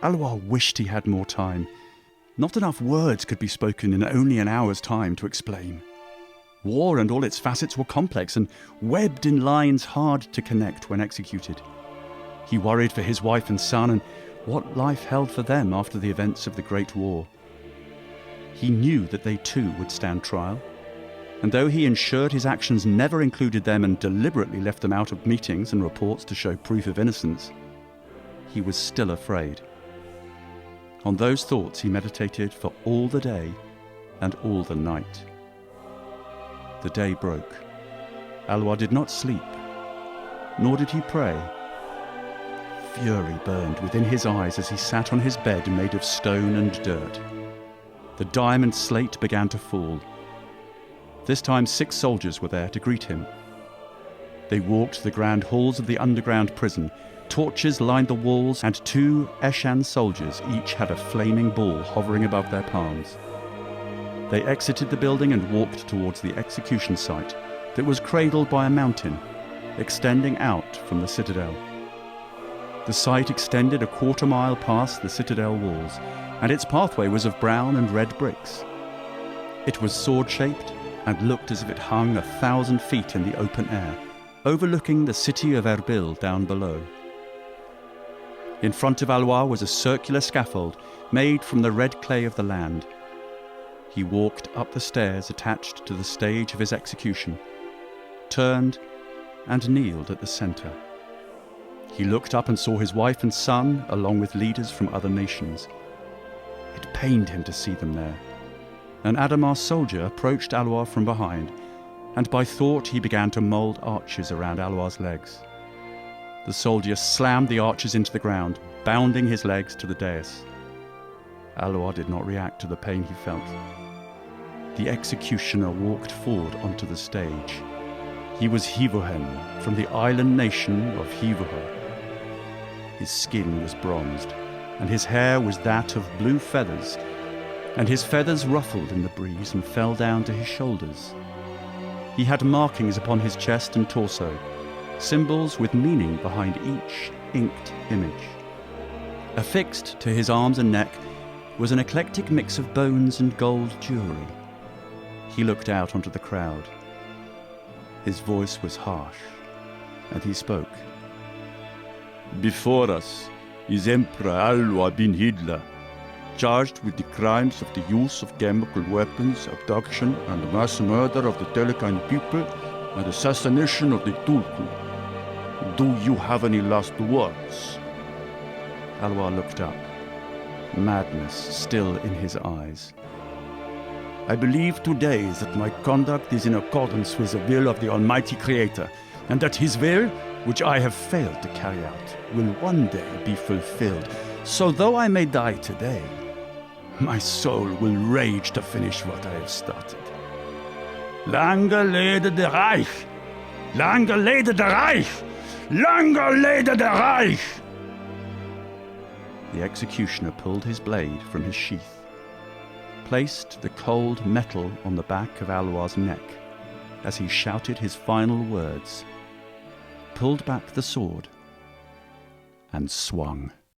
Alwa wished he had more time. Not enough words could be spoken in only an hour's time to explain. War and all its facets were complex and webbed in lines hard to connect when executed. He worried for his wife and son and what life held for them after the events of the Great War. He knew that they too would stand trial, and though he ensured his actions never included them and deliberately left them out of meetings and reports to show proof of innocence, he was still afraid. On those thoughts he meditated for all the day and all the night. The day broke. Alwa did not sleep, nor did he pray. Fury burned within his eyes as he sat on his bed made of stone and dirt. The diamond slate began to fall. This time 6 soldiers were there to greet him. They walked the grand halls of the underground prison. Torches lined the walls, and 2 Eshan soldiers each had a flaming ball hovering above their palms. They exited the building and walked towards the execution site that was cradled by a mountain, extending out from the citadel. The site extended a quarter-mile past the citadel walls, and its pathway was of brown and red bricks. It was sword-shaped and looked as if it hung 1,000 feet in the open air, overlooking the city of Erbil down below. In front of Alwa was a circular scaffold made from the red clay of the land. He walked up the stairs attached to the stage of his execution, turned and kneeled at the centre. He looked up and saw his wife and son, along with leaders from other nations. It pained him to see them there. An Adamar soldier approached Alwa from behind, and by thought he began to mould arches around Alwa's legs. The soldier slammed the arches into the ground, bounding his legs to the dais. Alwa did not react to the pain he felt. The executioner walked forward onto the stage. He was Hivohen, from the island nation of Hivoha. His skin was bronzed, and his hair was that of blue feathers, and his feathers ruffled in the breeze and fell down to his shoulders. He had markings upon his chest and torso, symbols with meaning behind each inked image. Affixed to his arms and neck was an eclectic mix of bones and gold jewelry. He looked out onto the crowd. His voice was harsh, and he spoke. Before us is Emperor Alwa bin Hidla, charged with the crimes of the use of chemical weapons, abduction and mass murder of the Telekan people, and assassination of the Tulku. Do you have any last words? Alwa looked up, madness still in his eyes. I believe today that my conduct is in accordance with the will of the Almighty Creator, and that His will, which I have failed to carry out, will one day be fulfilled. So though I may die today, my soul will rage to finish what I have started. Lange lede der Reich! Lange lede der Reich! Lange lede der Reich! The executioner pulled his blade from his sheath, placed the cold metal on the back of Alwa's neck as he shouted his final words, pulled back the sword, and swung.